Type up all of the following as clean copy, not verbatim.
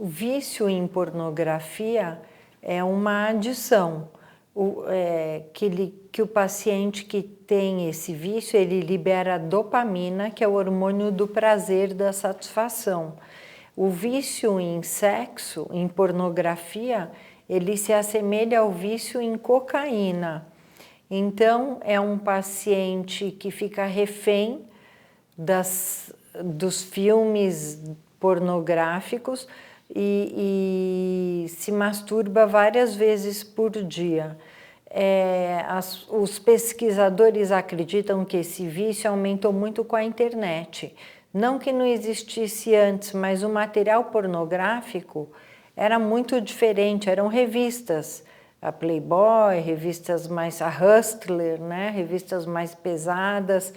O vício em pornografia é uma adição. Que o paciente que tem esse vício, ele libera dopamina, que é o hormônio do prazer, da satisfação. O vício em sexo, em pornografia, ele se assemelha ao vício em cocaína. Então, é um paciente que fica refém dos filmes pornográficos e se masturba várias vezes por dia. Os pesquisadores acreditam que esse vício aumentou muito com a internet. Não que não existisse antes, mas o material pornográfico era muito diferente, eram revistas, a Playboy, revistas mais, a Hustler, né? Revistas mais pesadas,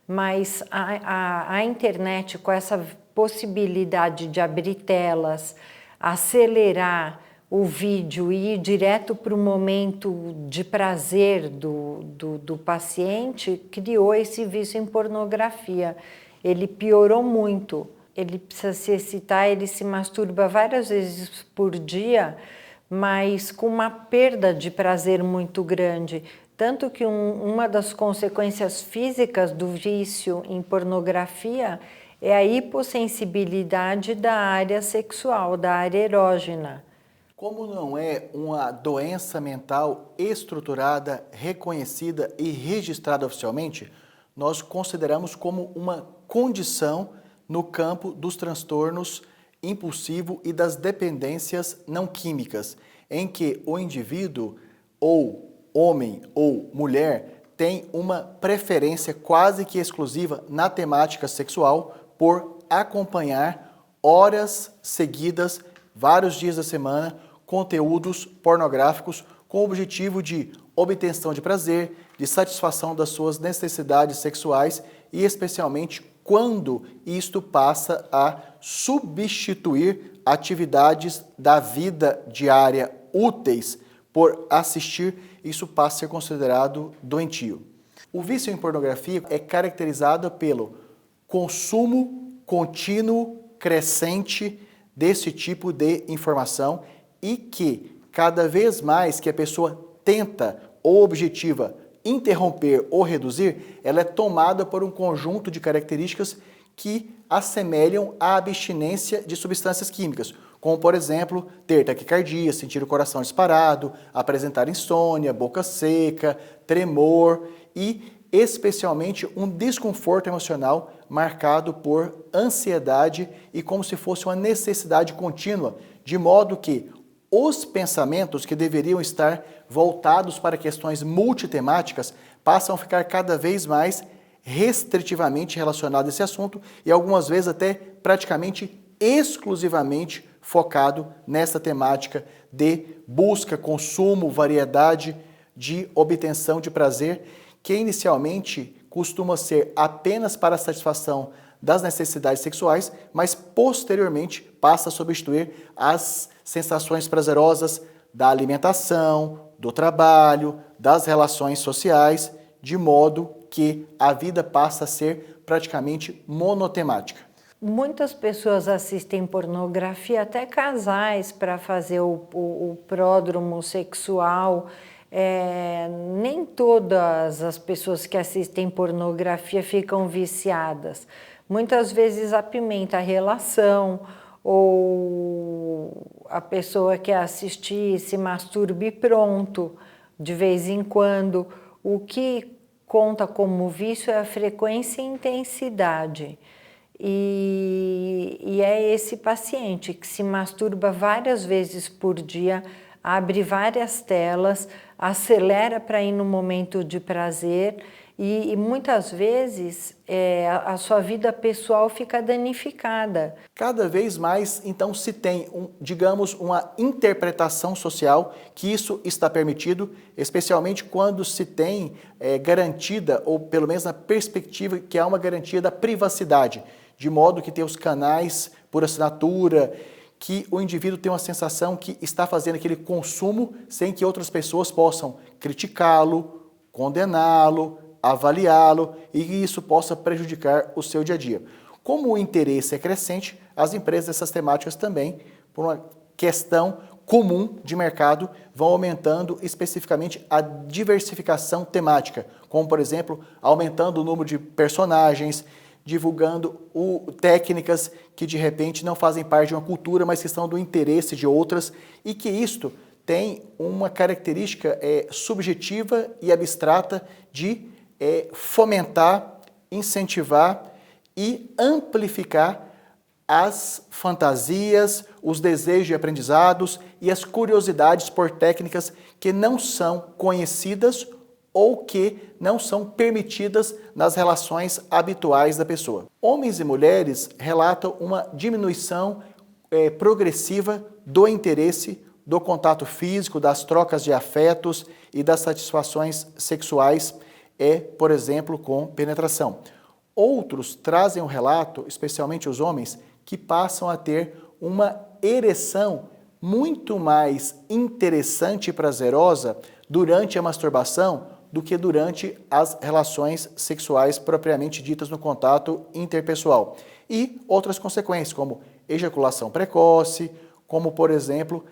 mas a internet, com essa possibilidade de abrir telas, acelerar o vídeo e ir direto para o momento de prazer do paciente, criou esse vício em pornografia. Ele piorou muito, ele precisa se excitar, ele se masturba várias vezes por dia, mas com uma perda de prazer muito grande. Tanto que uma das consequências físicas do vício em pornografia é a hipossensibilidade da área sexual, da área erógena. Como não é uma doença mental estruturada, reconhecida e registrada oficialmente, nós consideramos como uma condição no campo dos transtornos impulsivo e das dependências não químicas, em que o indivíduo, ou homem ou mulher, tem uma preferência quase que exclusiva na temática sexual por acompanhar horas seguidas, vários dias da semana, conteúdos pornográficos com o objetivo de obtenção de prazer, de satisfação das suas necessidades sexuais e especialmente quando isto passa a substituir atividades da vida diária úteis por assistir, isso passa a ser considerado doentio. O vício em pornografia é caracterizado pelo consumo contínuo, crescente desse tipo de informação e que cada vez mais que a pessoa tenta ou objetiva interromper ou reduzir, ela é tomada por um conjunto de características que assemelham à abstinência de substâncias químicas, como, por exemplo, ter taquicardia, sentir o coração disparado, apresentar insônia, boca seca, tremor e, especialmente, um desconforto emocional marcado por ansiedade e como se fosse uma necessidade contínua, de modo que os pensamentos que deveriam estar voltados para questões multitemáticas passam a ficar cada vez mais restritivamente relacionados a esse assunto e algumas vezes até praticamente exclusivamente focado nessa temática de busca, consumo, variedade de obtenção de prazer, que inicialmente costuma ser apenas para a satisfação das necessidades sexuais, mas posteriormente passa a substituir as sensações prazerosas da alimentação, do trabalho, das relações sociais, de modo que a vida passa a ser praticamente monotemática. Muitas pessoas assistem pornografia, até casais, para fazer o pródromo sexual. Nem todas as pessoas que assistem pornografia ficam viciadas. Muitas vezes apimenta a relação, ou a pessoa quer assistir, se masturbe pronto, de vez em quando. O que conta como vício é a frequência e intensidade. E é esse paciente que se masturba várias vezes por dia, abre várias telas, acelera para ir no momento de prazer e muitas vezes a sua vida pessoal fica danificada. Cada vez mais, então, se tem, digamos, uma interpretação social que isso está permitido, especialmente quando se tem garantida, ou pelo menos na perspectiva que há uma garantia da privacidade, de modo que tem os canais por assinatura, que o indivíduo tem uma sensação que está fazendo aquele consumo sem que outras pessoas possam criticá-lo, condená-lo, avaliá-lo e que isso possa prejudicar o seu dia a dia. Como o interesse é crescente, as empresas dessas temáticas também por uma questão comum de mercado, vão aumentando especificamente a diversificação temática, como, por exemplo, aumentando o número de personagens, divulgando técnicas que, de repente, não fazem parte de uma cultura, mas que são do interesse de outras, e que isto tem uma característica subjetiva e abstrata de fomentar, incentivar e amplificar as fantasias, os desejos de aprendizados e as curiosidades por técnicas que não são conhecidas ou que não são permitidas nas relações habituais da pessoa. Homens e mulheres relatam uma diminuição progressiva do interesse, do contato físico, das trocas de afetos e das satisfações sexuais, por exemplo, com penetração. Outros trazem um relato, especialmente os homens, que passam a ter uma ereção muito mais interessante e prazerosa durante a masturbação do que durante as relações sexuais propriamente ditas no contato interpessoal. E outras consequências, como ejaculação precoce, como, por exemplo,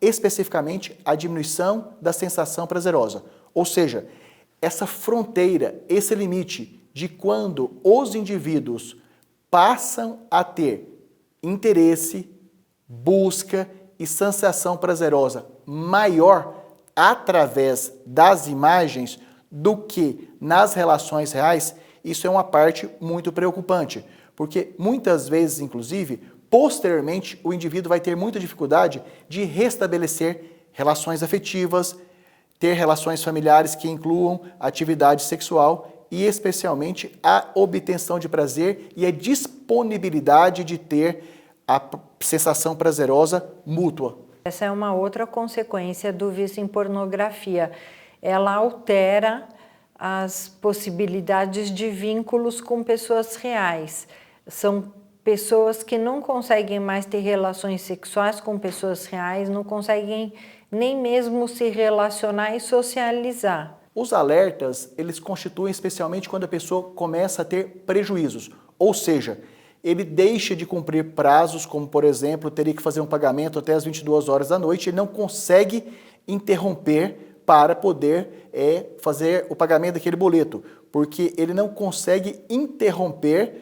especificamente a diminuição da sensação prazerosa. Ou seja, essa fronteira, esse limite de quando os indivíduos passam a ter interesse, busca e sensação prazerosa maior através das imagens do que nas relações reais, isso é uma parte muito preocupante, porque muitas vezes, inclusive, posteriormente, o indivíduo vai ter muita dificuldade de restabelecer relações afetivas, ter relações familiares que incluam atividade sexual e especialmente a obtenção de prazer e a disponibilidade de ter a sensação prazerosa mútua. Essa é uma outra consequência do vício em pornografia. Ela altera as possibilidades de vínculos com pessoas reais. São pessoas que não conseguem mais ter relações sexuais com pessoas reais, não conseguem nem mesmo se relacionar e socializar. Os alertas, eles constituem especialmente quando a pessoa começa a ter prejuízos, ou seja, ele deixa de cumprir prazos, como, por exemplo, teria que fazer um pagamento até as 22 horas da noite, ele não consegue interromper para poder fazer o pagamento daquele boleto, porque ele não consegue interromper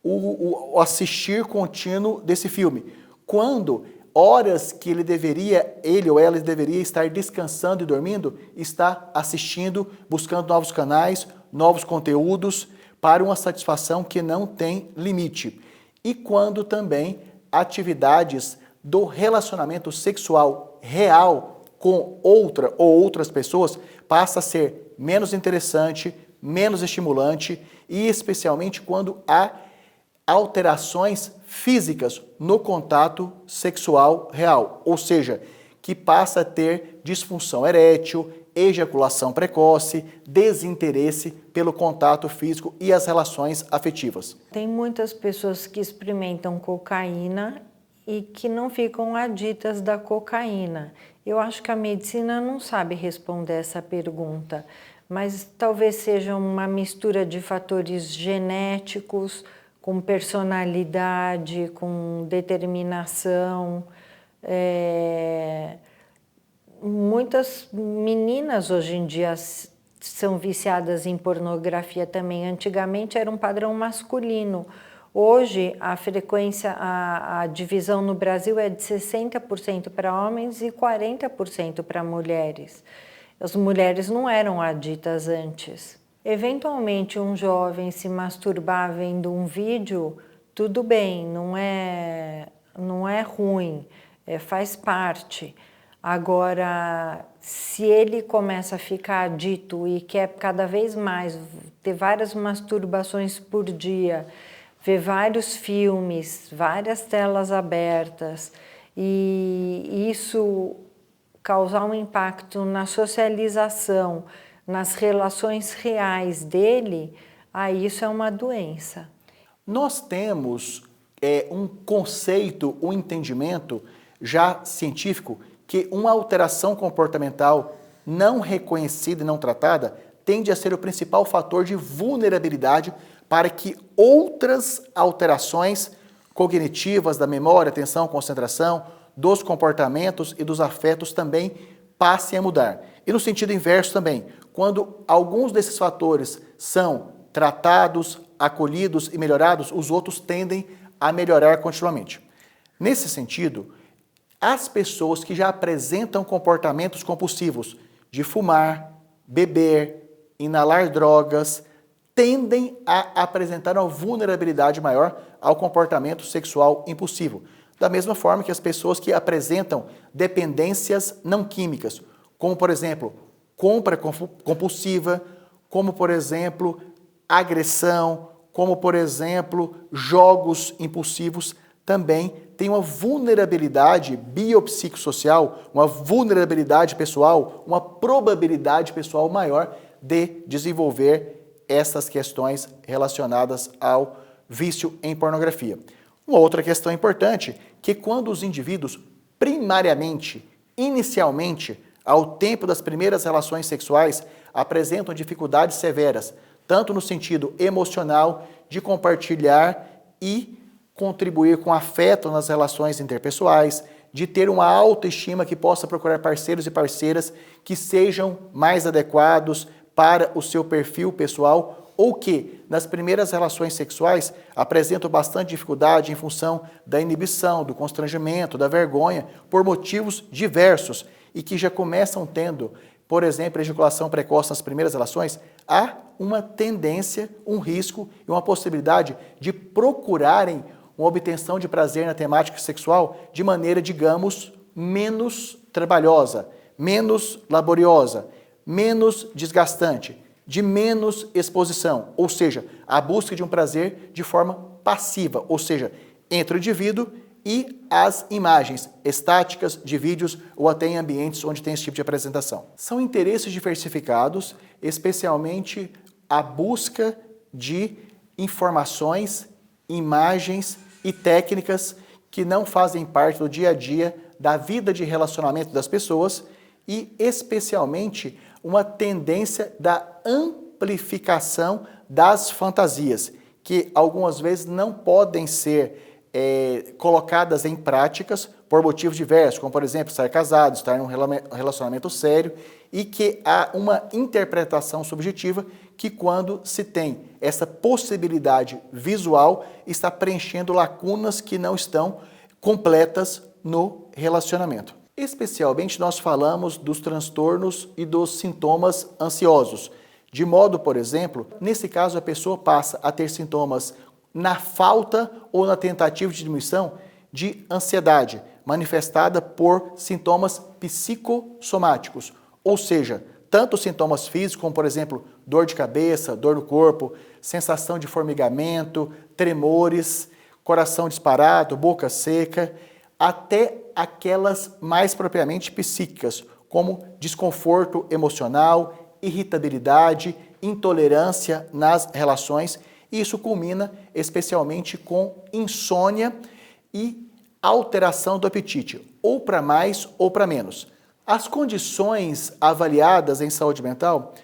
o assistir contínuo desse filme. Quando horas que ele ou ela deveria estar descansando e dormindo, está assistindo, buscando novos canais, novos conteúdos, para uma satisfação que não tem limite. E quando também atividades do relacionamento sexual real com outra ou outras pessoas passa a ser menos interessante, menos estimulante e especialmente quando há alterações físicas no contato sexual real, ou seja, que passa a ter disfunção erétil, ejaculação precoce, desinteresse pelo contato físico e as relações afetivas. Tem muitas pessoas que experimentam cocaína e que não ficam aditas da cocaína. Eu acho que a medicina não sabe responder essa pergunta, mas talvez seja uma mistura de fatores genéticos, com personalidade, com determinação. Muitas meninas hoje em dia são viciadas em pornografia também. Antigamente era um padrão masculino. Hoje a frequência, a divisão no Brasil é de 60% para homens e 40% para mulheres. As mulheres não eram aditas antes. Eventualmente um jovem se masturbar vendo um vídeo, tudo bem, não é ruim, faz parte. Agora, se ele começa a ficar adito e quer cada vez mais ter várias masturbações por dia, ver vários filmes, várias telas abertas, e isso causar um impacto na socialização, nas relações reais dele, aí isso é uma doença. Nós temos um conceito, um entendimento já científico que uma alteração comportamental não reconhecida e não tratada tende a ser o principal fator de vulnerabilidade para que outras alterações cognitivas, da memória, atenção, concentração, dos comportamentos e dos afetos também passem a mudar. E no sentido inverso também, quando alguns desses fatores são tratados, acolhidos e melhorados, os outros tendem a melhorar continuamente. Nesse sentido, as pessoas que já apresentam comportamentos compulsivos de fumar, beber, inalar drogas, tendem a apresentar uma vulnerabilidade maior ao comportamento sexual impulsivo. Da mesma forma que as pessoas que apresentam dependências não químicas, como, por exemplo, compra compulsiva, como, por exemplo, agressão, como, por exemplo, jogos impulsivos, também tem uma vulnerabilidade biopsicossocial, uma vulnerabilidade pessoal, uma probabilidade pessoal maior de desenvolver essas questões relacionadas ao vício em pornografia. Uma outra questão importante, que quando os indivíduos primariamente, inicialmente, ao tempo das primeiras relações sexuais, apresentam dificuldades severas, tanto no sentido emocional, de compartilhar e contribuir com afeto nas relações interpessoais, de ter uma autoestima que possa procurar parceiros e parceiras que sejam mais adequados para o seu perfil pessoal, ou que, nas primeiras relações sexuais, apresentam bastante dificuldade em função da inibição, do constrangimento, da vergonha, por motivos diversos, e que já começam tendo, por exemplo, ejaculação precoce nas primeiras relações, há uma tendência, um risco e uma possibilidade de procurarem uma obtenção de prazer na temática sexual de maneira, digamos, menos trabalhosa, menos laboriosa, menos desgastante, de menos exposição, ou seja, a busca de um prazer de forma passiva, ou seja, entre o indivíduo e as imagens estáticas de vídeos ou até em ambientes onde tem esse tipo de apresentação. São interesses diversificados, especialmente a busca de informações, imagens e técnicas que não fazem parte do dia a dia da vida de relacionamento das pessoas e, especialmente, uma tendência da amplificação das fantasias, que algumas vezes não podem ser colocadas em práticas por motivos diversos, como, por exemplo, estar casado, estar em um relacionamento sério, e que há uma interpretação subjetiva que, quando se tem essa possibilidade visual, está preenchendo lacunas que não estão completas no relacionamento. Especialmente nós falamos dos transtornos e dos sintomas ansiosos, de modo, por exemplo, nesse caso a pessoa passa a ter sintomas na falta ou na tentativa de diminuição de ansiedade, manifestada por sintomas psicossomáticos, ou seja, tanto sintomas físicos como, por exemplo, dor de cabeça, dor no corpo, sensação de formigamento, tremores, coração disparado, boca seca, até aquelas mais propriamente psíquicas, como desconforto emocional, irritabilidade, intolerância nas relações, e isso culmina especialmente com insônia e alteração do apetite, ou para mais ou para menos. As condições avaliadas em saúde mental,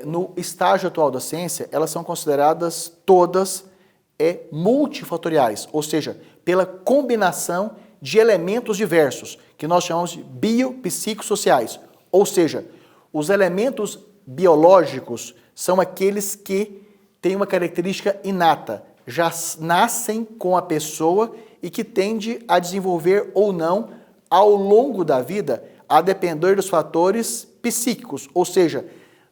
no estágio atual da ciência, elas são consideradas todas multifatoriais, ou seja, pela combinação de elementos diversos, que nós chamamos de biopsicossociais, ou seja, os elementos biológicos são aqueles que têm uma característica inata, já nascem com a pessoa e que tende a desenvolver ou não ao longo da vida, a depender dos fatores psíquicos, ou seja,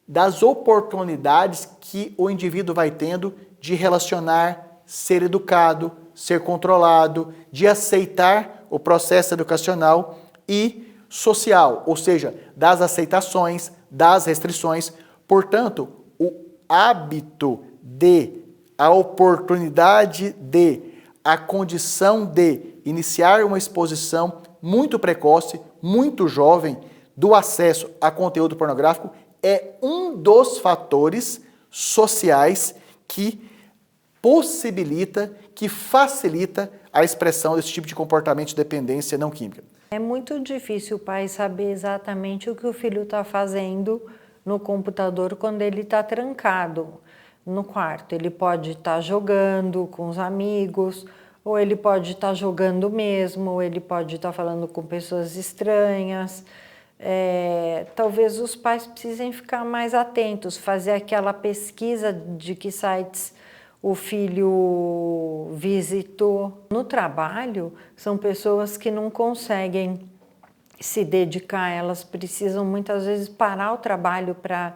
das oportunidades que o indivíduo vai tendo de relacionar, ser educado, ser controlado, de aceitar o processo educacional e social, ou seja, das aceitações, das restrições. Portanto, o hábito de, a oportunidade de, a condição de iniciar uma exposição muito precoce, muito jovem, do acesso a conteúdo pornográfico é um dos fatores sociais que possibilita, que facilita a expressão desse tipo de comportamento de dependência não química. É muito difícil o pai saber exatamente o que o filho está fazendo no computador quando ele está trancado no quarto. Ele pode estar jogando com os amigos, ou ele pode estar jogando mesmo, ou ele pode estar falando com pessoas estranhas. Talvez os pais precisem ficar mais atentos, fazer aquela pesquisa de que sites o filho visitou. No trabalho, são pessoas que não conseguem se dedicar, elas precisam muitas vezes parar o trabalho para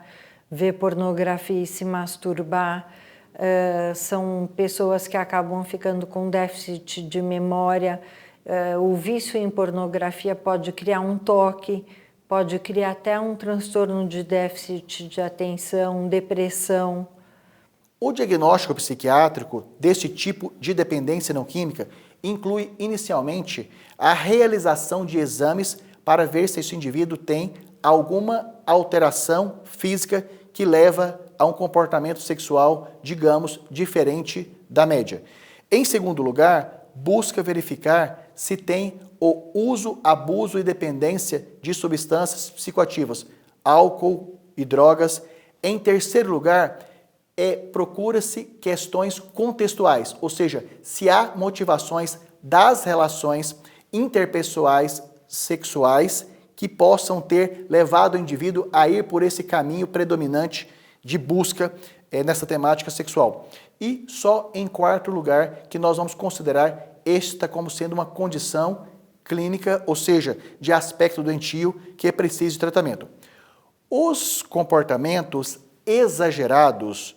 ver pornografia e se masturbar. São pessoas que acabam ficando com déficit de memória. O vício em pornografia pode criar um toque, pode criar até um transtorno de déficit de atenção, depressão. O diagnóstico psiquiátrico deste tipo de dependência não química inclui inicialmente a realização de exames para ver se esse indivíduo tem alguma alteração física que leva a um comportamento sexual, digamos, diferente da média. Em segundo lugar, busca verificar se tem o uso, abuso e dependência de substâncias psicoativas, álcool e drogas. Em terceiro lugar, procura-se questões contextuais, ou seja, se há motivações das relações interpessoais sexuais que possam ter levado o indivíduo a ir por esse caminho predominante de busca nessa temática sexual. E só em quarto lugar que nós vamos considerar esta como sendo uma condição clínica, ou seja, de aspecto doentio que é preciso de tratamento. Os comportamentos exagerados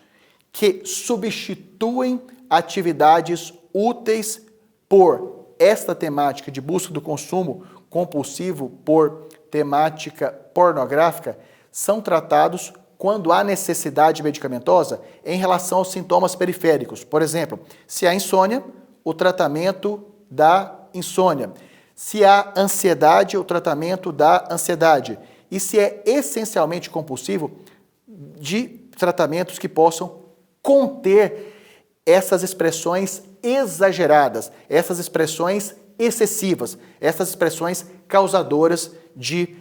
que substituem atividades úteis por esta temática de busca do consumo compulsivo por temática pornográfica são tratados quando há necessidade medicamentosa em relação aos sintomas periféricos. Por exemplo, se há insônia, o tratamento da insônia. Se há ansiedade, o tratamento da ansiedade. E se é essencialmente compulsivo, de tratamentos que possam conter essas expressões exageradas, essas expressões excessivas, essas expressões causadoras de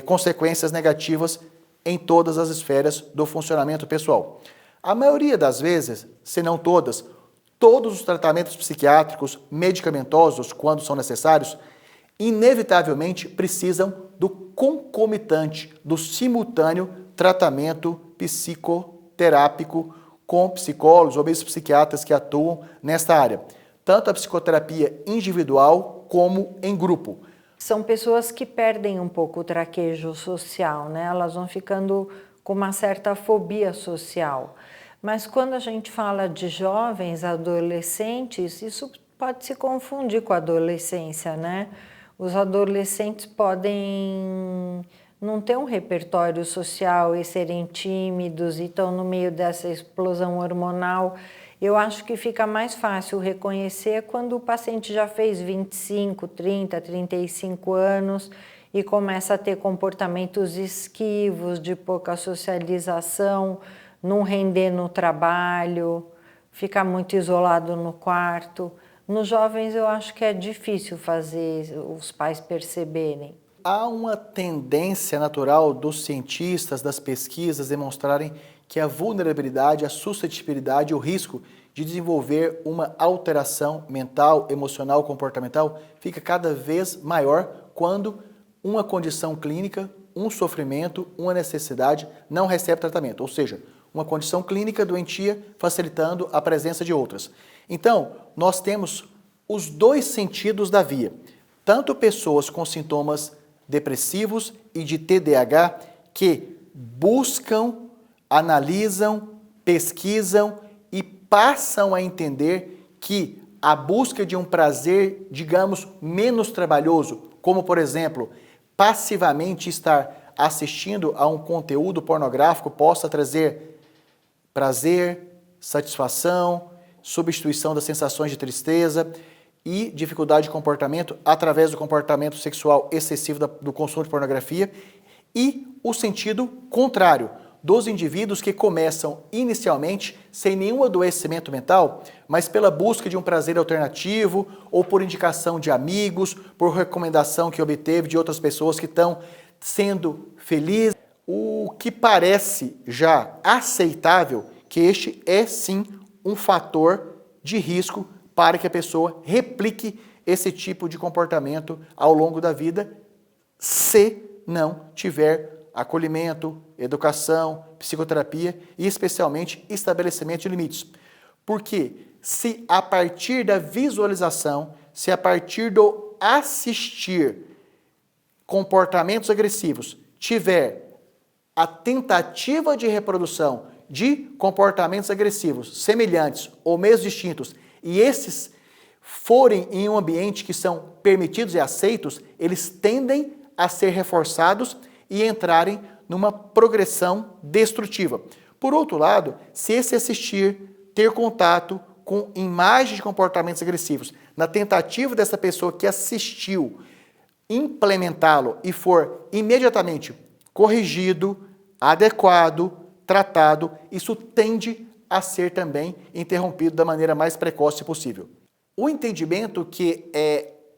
consequências negativas em todas as esferas do funcionamento pessoal. A maioria das vezes, se não todas, todos os tratamentos psiquiátricos medicamentosos, quando são necessários, inevitavelmente precisam do concomitante, do simultâneo tratamento psicoterápico com psicólogos ou mesmo psiquiatras que atuam nesta área. Tanto a psicoterapia individual como em grupo. São pessoas que perdem um pouco o traquejo social, né? Elas vão ficando com uma certa fobia social. Mas quando a gente fala de jovens, adolescentes, isso pode se confundir com a adolescência, né? Os adolescentes podem não ter um repertório social e serem tímidos e estão no meio dessa explosão hormonal. Eu acho que fica mais fácil reconhecer quando o paciente já fez 25, 30, 35 anos e começa a ter comportamentos esquivos, de pouca socialização, não render no trabalho, ficar muito isolado no quarto. Nos jovens eu acho que é difícil fazer os pais perceberem. Há uma tendência natural dos cientistas, das pesquisas, demonstrarem que a vulnerabilidade, a suscetibilidade, o risco de desenvolver uma alteração mental, emocional, comportamental fica cada vez maior quando uma condição clínica, um sofrimento, uma necessidade não recebe tratamento, ou seja, uma condição clínica doentia facilitando a presença de outras. Então, nós temos os dois sentidos da via, tanto pessoas com sintomas depressivos e de TDAH que buscam, analisam, pesquisam e passam a entender que a busca de um prazer, digamos, menos trabalhoso, como, por exemplo, passivamente estar assistindo a um conteúdo pornográfico possa trazer prazer, satisfação, substituição das sensações de tristeza e dificuldade de comportamento através do comportamento sexual excessivo do consumo de pornografia, e o sentido contrário, dos indivíduos que começam inicialmente sem nenhum adoecimento mental, mas pela busca de um prazer alternativo ou por indicação de amigos, por recomendação que obteve de outras pessoas que estão sendo felizes, o que parece já aceitável que este é sim um fator de risco para que a pessoa replique esse tipo de comportamento ao longo da vida, se não tiver acolhimento, educação, psicoterapia e especialmente estabelecimento de limites. Porque se a partir da visualização, se a partir do assistir comportamentos agressivos tiver a tentativa de reprodução de comportamentos agressivos semelhantes ou mesmo distintos, e esses forem em um ambiente que são permitidos e aceitos, eles tendem a ser reforçados e entrarem numa progressão destrutiva. Por outro lado, se esse assistir, ter contato com imagens de comportamentos agressivos, na tentativa dessa pessoa que assistiu implementá-lo e for imediatamente corrigido, adequado, tratado, isso tende a ser também interrompido da maneira mais precoce possível. O entendimento que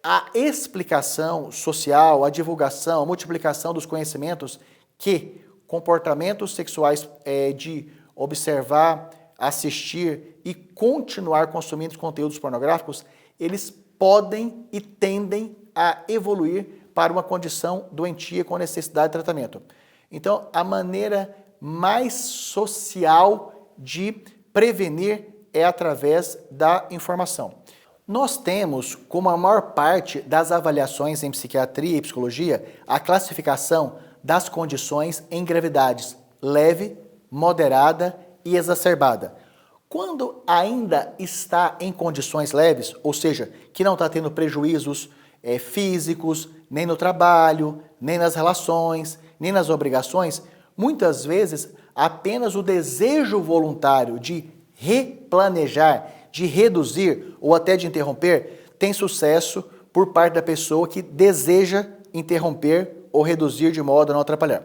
a explicação social, a divulgação, a multiplicação dos conhecimentos que comportamentos sexuais de observar, assistir e continuar consumindo conteúdos pornográficos, eles podem e tendem a evoluir para uma condição doentia com necessidade de tratamento. Então, a maneira mais social de prevenir é através da informação. Nós temos, como a maior parte das avaliações em psiquiatria e psicologia, a classificação das condições em gravidades leve, moderada e exacerbada. Quando ainda está em condições leves, ou seja, que não está tendo prejuízos físicos, nem no trabalho, nem nas relações, nem nas obrigações, muitas vezes apenas o desejo voluntário de replanejar, de reduzir ou até de interromper tem sucesso por parte da pessoa que deseja interromper ou reduzir de modo a não atrapalhar.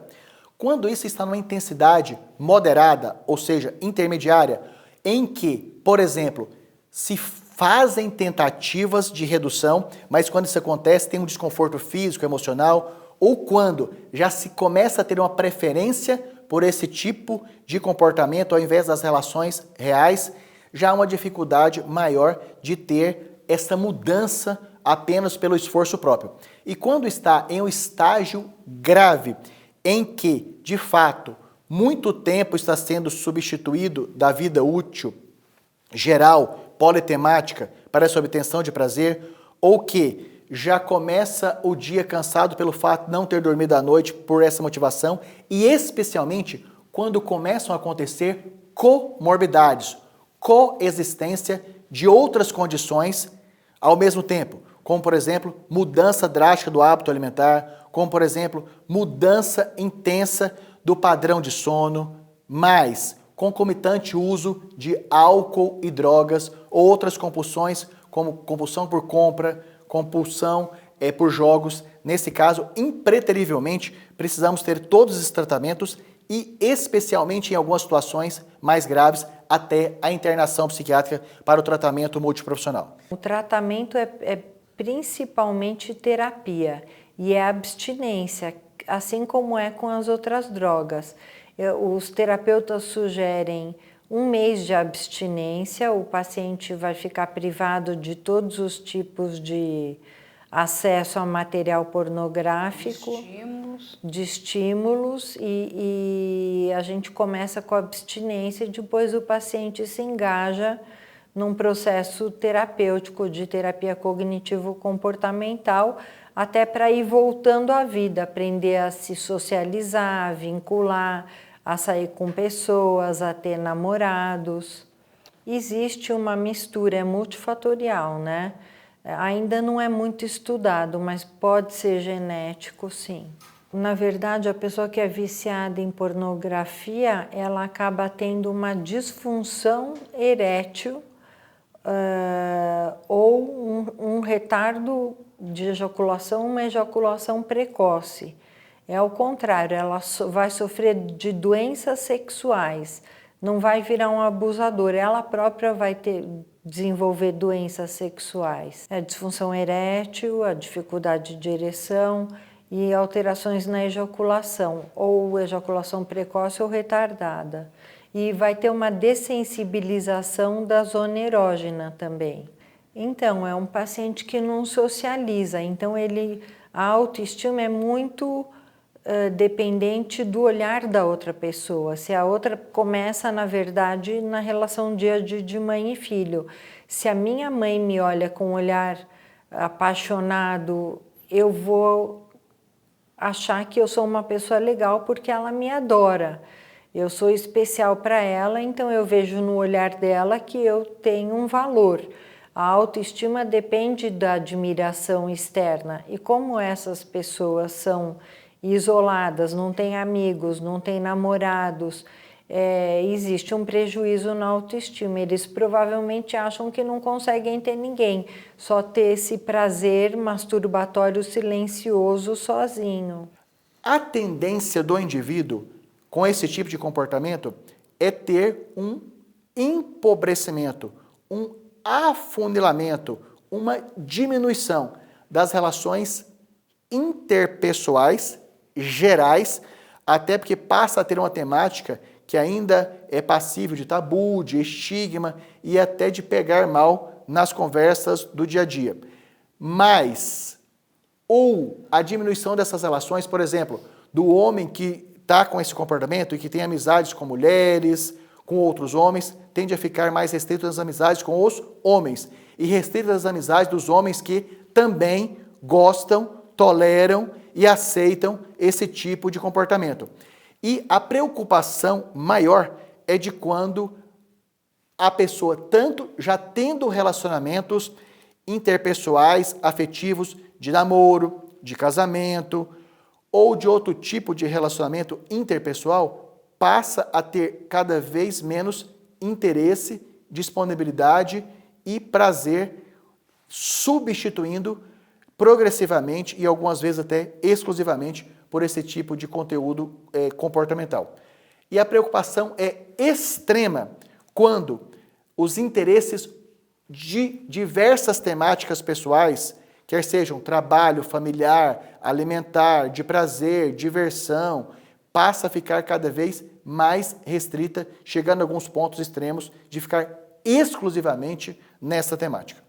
Quando isso está numa intensidade moderada, ou seja, intermediária, em que, por exemplo, se fazem tentativas de redução, mas quando isso acontece tem um desconforto físico, emocional, ou quando já se começa a ter uma preferência por esse tipo de comportamento ao invés das relações reais, já há uma dificuldade maior de ter essa mudança apenas pelo esforço próprio. E quando está em um estágio grave, em que, de fato, muito tempo está sendo substituído da vida útil, geral, politemática, para essa obtenção de prazer, ou que já começa o dia cansado pelo fato de não ter dormido à noite por essa motivação, e especialmente quando começam a acontecer comorbidades, coexistência de outras condições ao mesmo tempo, como, por exemplo, mudança drástica do hábito alimentar, como, por exemplo, mudança intensa do padrão de sono, mais concomitante uso de álcool e drogas, ou outras compulsões, como compulsão por compra, compulsão por jogos. Nesse caso, impreterivelmente, precisamos ter todos esses tratamentos e, especialmente em algumas situações mais graves, até a internação psiquiátrica para o tratamento multiprofissional. O tratamento é principalmente terapia e é abstinência, assim como é com as outras drogas. Os terapeutas sugerem 1 mês de abstinência, o paciente vai ficar privado de todos os tipos de acesso a material pornográfico, de estímulos e a gente começa com a abstinência e depois o paciente se engaja num processo terapêutico de terapia cognitivo-comportamental até para ir voltando à vida, aprender a se socializar, a vincular, a sair com pessoas, a ter namorados. Existe uma mistura, é multifatorial, né? Ainda não é muito estudado, mas pode ser genético, sim. Na verdade, a pessoa que é viciada em pornografia, ela acaba tendo uma disfunção erétil ou um retardo de ejaculação, uma ejaculação precoce. É ao contrário, ela vai sofrer de doenças sexuais, não vai virar um abusador, ela própria vai desenvolver doenças sexuais. A disfunção erétil, a dificuldade de ereção e alterações na ejaculação, ou ejaculação precoce ou retardada. E vai ter uma dessensibilização da zona erógena também. Então, é um paciente que não socializa, então a autoestima é muito dependente do olhar da outra pessoa. Se a outra começa, na verdade, na relação dia a dia de mãe e filho. Se a minha mãe me olha com um olhar apaixonado, eu vou achar que eu sou uma pessoa legal porque ela me adora. Eu sou especial para ela, então eu vejo no olhar dela que eu tenho um valor. A autoestima depende da admiração externa. E como essas pessoas são isoladas, não têm amigos, não têm namorados, existe um prejuízo na autoestima. Eles provavelmente acham que não conseguem ter ninguém, só ter esse prazer masturbatório silencioso sozinho. A tendência do indivíduo com esse tipo de comportamento é ter um empobrecimento, um afunilamento, uma diminuição das relações interpessoais gerais, até porque passa a ter uma temática que ainda é passível de tabu, de estigma e até de pegar mal nas conversas do dia a dia. Mas, ou a diminuição dessas relações, por exemplo, do homem que está com esse comportamento e que tem amizades com mulheres, com outros homens, tende a ficar mais restrito às amizades com os homens e restrito às amizades dos homens que também gostam, toleram e aceitam esse tipo de comportamento. E a preocupação maior é de quando a pessoa, tanto já tendo relacionamentos interpessoais, afetivos, de namoro, de casamento ou de outro tipo de relacionamento interpessoal, passa a ter cada vez menos interesse, disponibilidade e prazer, substituindo progressivamente e algumas vezes até exclusivamente por esse tipo de conteúdo comportamental. E a preocupação é extrema quando os interesses de diversas temáticas pessoais, quer sejam trabalho, familiar, alimentar, de prazer, diversão, passa a ficar cada vez mais restrita, chegando a alguns pontos extremos de ficar exclusivamente nessa temática.